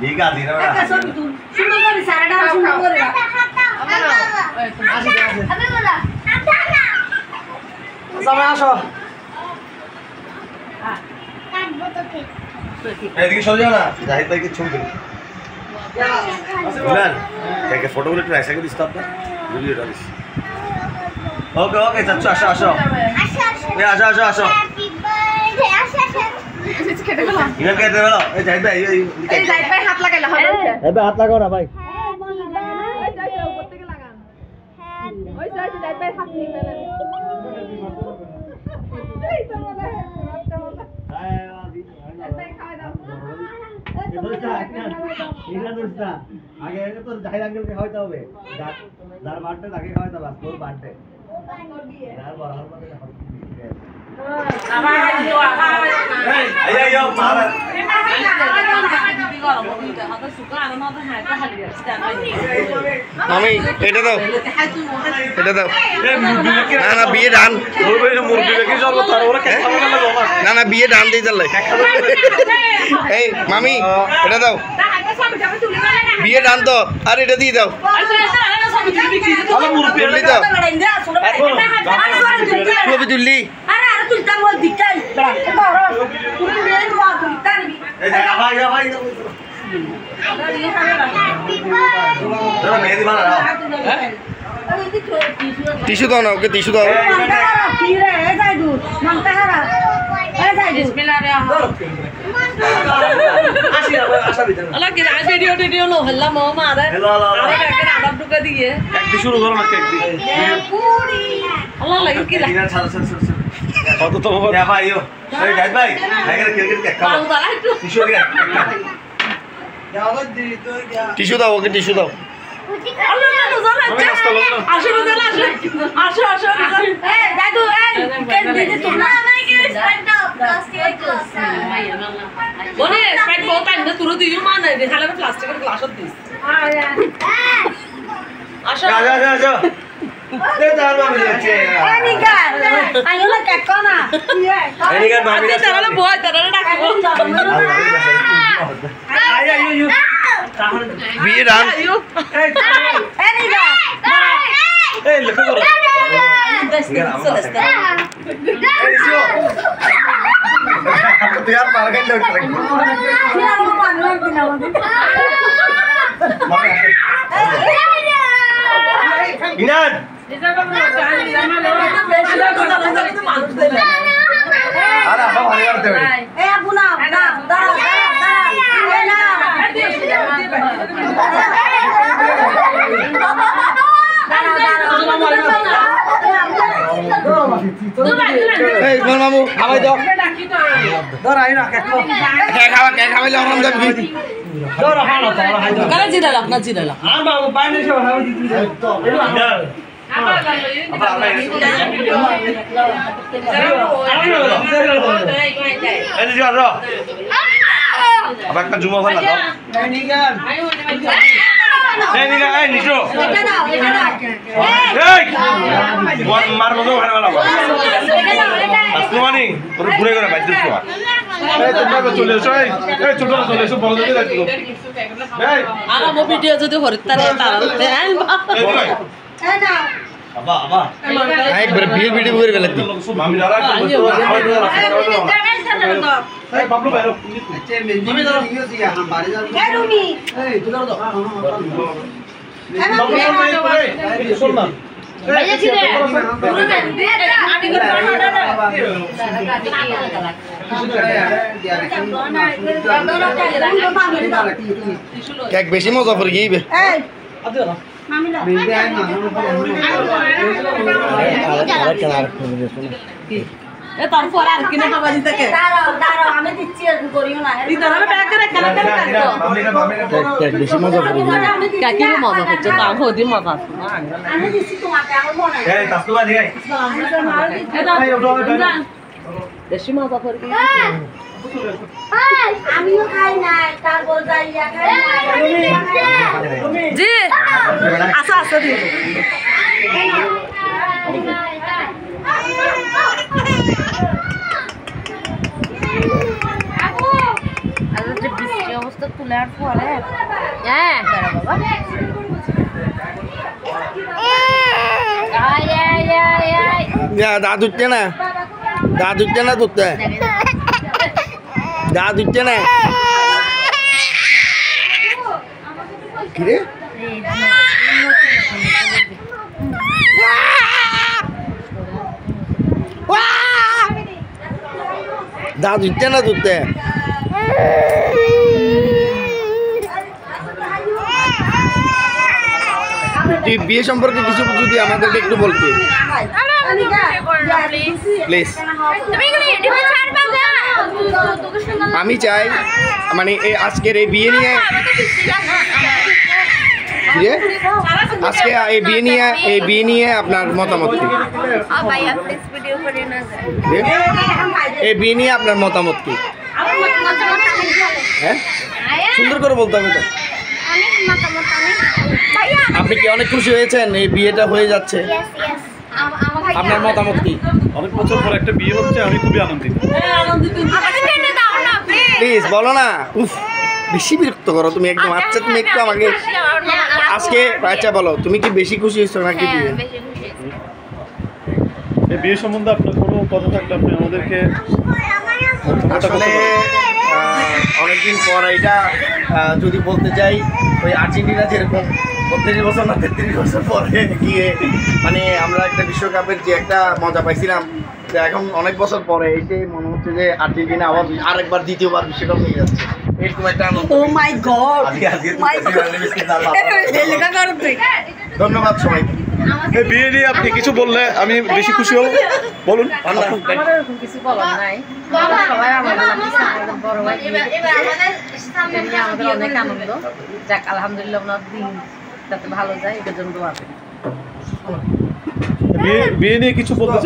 ঠিক আছে না বড় সুন্দর করে সারাটা সুন্দর করে আমি বলা সবাই আসো কাটবো তো ঠিক এদিকে সরে যাও না জাহিদ ভাইকে ছবি তুলি বুঝলেন কে ফটোগুলো একটু রাইসা করে দিস তো আপনার ভিডিওটা দিস ওকে ওকে চাচ্ছু আসো আসো আচ্ছা আসো আসো আসো হ্যাপি বার্থডে আচ্ছা কেটে গেলাম ইনার কে দেবো এই জাহিদ ভাই এই জাহিদ ভাই হাত লাগাইলা হবে এই ভাই হাত লাগাও না ভাই ওই জাহিদ উপর থেকে লাগান ওই জাহিদ ভাই হাত নিয়ে গেলেন এই তো বলে আগে তো জাহিদ আঙ্কেলকে খাওয়াইতে হবে যার বার্থডে তাকে খাওয়াইতে হবে তোর বার্থডে যার বড় হল মধ্যে মামি এটা দাও এটা দাও না না বিয়ে ডান না না বিয়ে ডান দিয়ে চাললে এই মামি এটা দাও বিয়ে ডান তো আর এটা দিয়ে দাও তুললি তো ছবি তুললি টিস্যু দাও না ওকে টিস্যু দাও ভিডিও লো হল্লা মো মারে আরে একটা আবার ঢুকা দিয়ে একটু শুরু করো না কেক দিয়ে আল্লাহ লাগে কি লাগে কত তো বাবা ভাই ইয়ো এই জাহিদ ভাই আগে ক্রিকেট কেক খাও টিস্যু দিয়ে টিস্যু দাও ওকে টিস্যু দাও বিয়ে ডান মামু খাওয়াই দাও কে খাওয়াইলে আমার দাম কি জিরা লাগ না জিরা লাগ আবার একটা জুমা ভালো দাও এই নিগা এই নিশো এই মার মতো ওখানে ভালো আসমানি তোর ঘুরে ঘুরে বাইতে শোয়া এই তোমরা চলে এসো এই ছোট চলে এসো বড় দিকে যাচ্ছো এই আর আমার ভিডিও যদি হরিতারে তারাতে এই না আবা আবা একবার বিয়ে ভিডিও করে গেল মামি দাঁড়া এই বাবলু বাইরো তুমি ধরো ইয়ে দিয়া हम बाहर जा এ রুমি এই তুই ধরো বাবলু শোন না ভাইয়া ছিল কেক বেশি মজা করে গিয়েবে তারপর আর কিনে খাবার দিতে আমি দিচ্ছি করিও না কেক বেশি মজা করে কাকি মজা হচ্ছে তা হদি মজা আমি দিচ্ছি তোমাকে আমার মনে হয় এই তাসুবা দিগাই বেশি মজা করে আমিও খাই না তারপর যাইয়া খাই জি আসা আসা দি বৃষ্টি অবস্থা তোলার পরে হ্যাঁ বাবা আয় আয় আয় আয় দাঁত উঠছে না, দাঁত উঠছে না তুলতে, দাঁত উঠছে না কিরে দাঁত উঠছে না তুলতে। তুই বিয়ে সম্পর্কে কিছু যদি আমাদেরকে একটু বলতে প্লিজ। আমি চাই মানে এই আজকের এই বিয়ে নিয়ে আজকে এই বিয়ে নিয়ে আপনার মতামত কি? এই বিয়ে নিয়ে আপনার মতামত কি? হ্যাঁ সুন্দর করে বলতে হবে তো। আপনি কি অনেক খুশি হয়েছেন এই বিয়েটা হয়ে যাচ্ছে? আপনার মতামত কি? অনেক বছর পর একটা বিয়ে হচ্ছে, আমি খুবই আনন্দিত। প্লিজ বলো না। উফ বেশি বিরক্ত করো তুমি একদম। আচ্ছা তুমি একটু আমাকে আজকে আচ্ছা বলো তুমি কি বেশি খুশি হয়েছো নাকি বিয়ে? এই বিয়ে সম্বন্ধে আপনার কোনো কথা থাকলে আপনি আমাদেরকে আসলে অনেকদিন পর এটা যদি বলতে চাই ওই আর্জেন্টিনা যেরকম 32 বছর না 33 বছর পরে গিয়ে মানে আমরা একটা বিশ্বকাপের যে একটা মজা পাইছিলাম, তো এখন অনেক বছর পরে এসে মনে হচ্ছে যে আর্জেন্টিনা আবার আরেকবার দ্বিতীয়বার বিশ্বকাপ নিয়ে যাচ্ছে। এরকম একটা আনন্দ। ও মাই গড ধন্যবাদ সবাইকে। এই বিয়ে নিয়ে আপনি কিছু বললে আমি বেশি খুশি হব। বলুন। আমার এরকম কিছু বলার নাই, সবাই আমাদের একদম বড় ভাই আমাদের অনেক আনন্দ। যাক আলহামদুলিল্লাহ ওনার দিন যাতে ভালো যায় এটার জন্য দোয়া করি। বিয়ে নিয়ে কিছু বলতে চান?